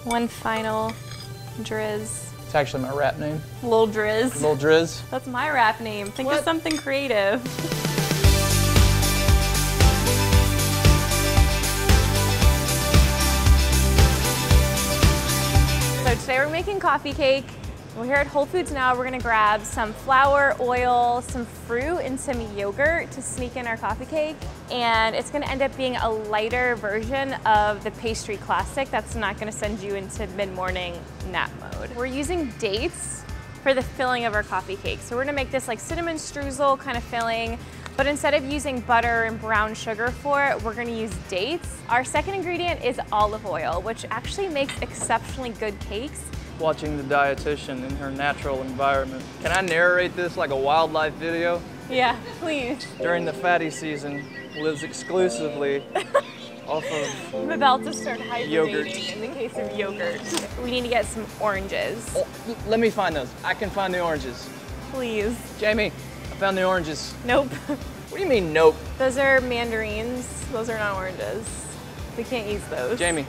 One final drizz. It's actually my rap name. Lil Drizz. Lil Drizz. That's my rap name. Think of something creative. So today we're making coffee cake. We're here at Whole Foods now. We're gonna grab some flour, oil, some fruit, and some yogurt to sneak in our coffee cake. And it's gonna end up being a lighter version of the Pastry Classic that's not gonna send you into mid-morning nap mode. We're using dates for the filling of our coffee cake. So we're gonna make this like cinnamon streusel kind of filling, but instead of using butter and brown sugar for it, we're gonna use dates. Our second ingredient is olive oil, which actually makes exceptionally good cakes. Watching the dietitian in her natural environment. Can I narrate this like a wildlife video? Yeah, please. During the fatty season, lives exclusively off of I'm about to start hibernating yogurt. in the case of yogurt. We need to get some oranges. Oh, let me find those. I can find the oranges. Please. Jamie, I found the oranges. Nope. What do you mean, nope? Those are mandarins. Those are not oranges. We can't use those. Jamie.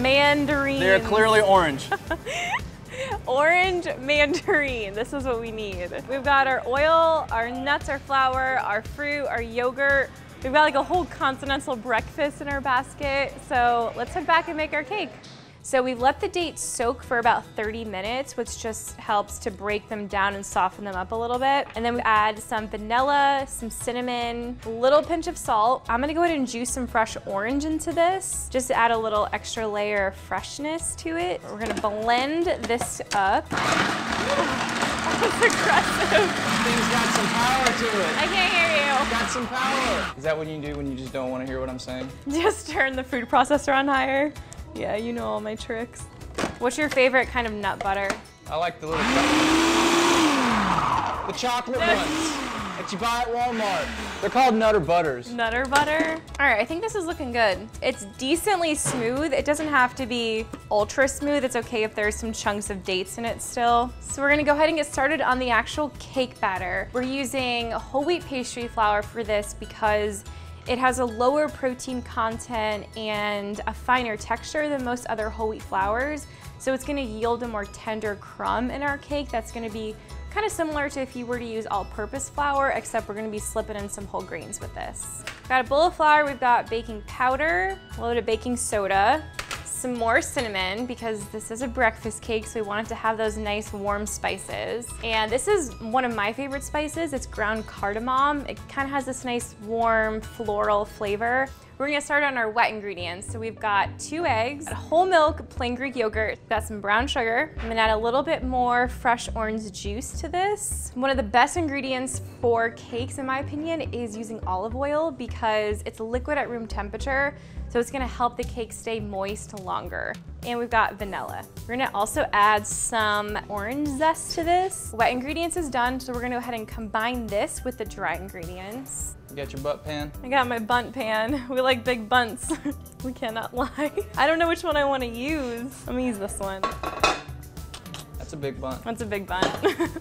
Mandarins. They're clearly orange. Orange mandarin. This is what we need. We've got our oil, our nuts, our flour, our fruit, our yogurt. We've got like a whole continental breakfast in our basket. So let's head back and make our cake. So we've let the dates soak for about 30 minutes, which just helps to break them down and soften them up a little bit. And then we add some vanilla, some cinnamon, a little pinch of salt. I'm gonna go ahead and juice some fresh orange into this, just to add a little extra layer of freshness to it. We're gonna blend this up. That's aggressive. Thing's got some power to it. I can't hear you. Got some power. Is that what you do when you just don't want to hear what I'm saying? Just turn the food processor on higher. Yeah, you know all my tricks. What's your favorite kind of nut butter? I like the little the chocolate ones that you buy at Walmart. They're called Nutter Butters. Nutter butter. All right, I think this is looking good. It's decently smooth. It doesn't have to be ultra smooth. It's okay if there's some chunks of dates in it still. So we're gonna go ahead and get started on the actual cake batter. We're using whole wheat pastry flour for this because it has a lower protein content and a finer texture than most other whole wheat flours. So it's gonna yield a more tender crumb in our cake that's gonna be kind of similar to if you were to use all-purpose flour, except we're gonna be slipping in some whole grains with this. Got a bowl of flour, we've got baking powder, a little bit of baking soda, some more cinnamon because this is a breakfast cake, so we want it to have those nice warm spices. And this is one of my favorite spices. It's ground cardamom. It kind of has this nice warm floral flavor. We're gonna start on our wet ingredients. So we've got 2 eggs, whole milk, plain Greek yogurt, got some brown sugar. I'm gonna add a little bit more fresh orange juice to this. One of the best ingredients for cakes, in my opinion, is using olive oil because it's liquid at room temperature. So it's gonna help the cake stay moist longer. And we've got vanilla. We're gonna also add some orange zest to this. Wet ingredients is done, so we're gonna go ahead and combine this with the dry ingredients. You got your butt pan? I got my bunt pan. We like big bunts. We cannot lie. I don't know which one I wanna use. I'm gonna use this one. That's a big bunt. That's a big bunt.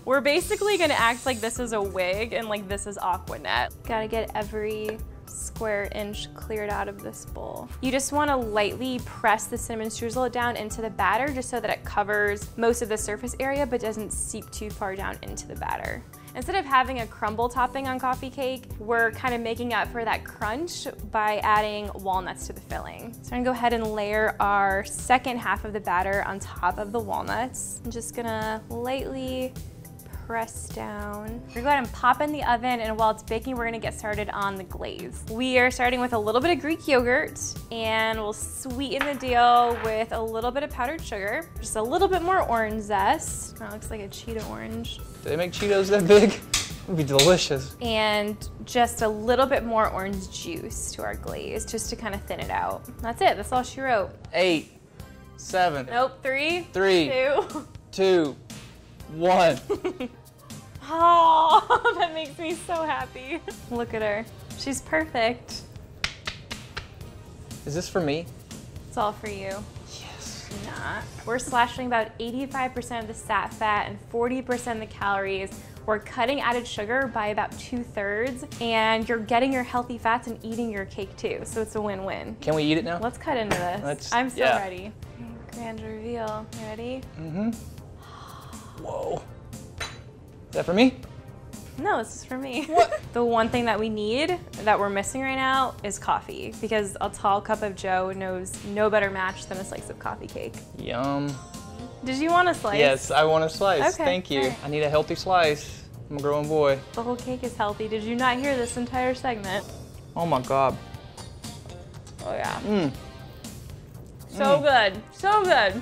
We're basically gonna act like this is a wig and like this is Aquanet. Gotta get every square inch cleared out of this bowl. You just want to lightly press the cinnamon streusel down into the batter just so that it covers most of the surface area but doesn't seep too far down into the batter. Instead of having a crumble topping on coffee cake, we're kind of making up for that crunch by adding walnuts to the filling. So I'm gonna go ahead and layer our second half of the batter on top of the walnuts. I'm just gonna lightly press down. We're gonna go ahead and pop in the oven, and while it's baking, we're gonna get started on the glaze. We are starting with a little bit of Greek yogurt, and we'll sweeten the deal with a little bit of powdered sugar, just a little bit more orange zest. That looks like a Cheeto orange. Do they make Cheetos that big? It would be delicious. And just a little bit more orange juice to our glaze, just to kind of thin it out. That's it, that's all she wrote. 8, 7. Nope, 3, 2, 2, 1. Oh, that makes me so happy. Look at her. She's perfect. Is this for me? It's all for you. Yes. Not. We're slashing about 85% of the sat fat and 40% of the calories. We're cutting added sugar by about 2/3, and you're getting your healthy fats and eating your cake too. So it's a win-win. Can we eat it now? Let's cut into this. Let's, I'm so ready. Grand reveal. You ready? Mm-hmm. Whoa. Is that for me? No, this is for me. What? The one thing that we need, that we're missing right now, is coffee. Because a tall cup of joe knows no better match than a slice of coffee cake. Yum. Did you want a slice? Yes, I want a slice. Okay, Thank you. right. I need a healthy slice. I'm a growing boy. The whole cake is healthy. Did you not hear this entire segment? Oh my God. Oh yeah. Mmm. So good. So good.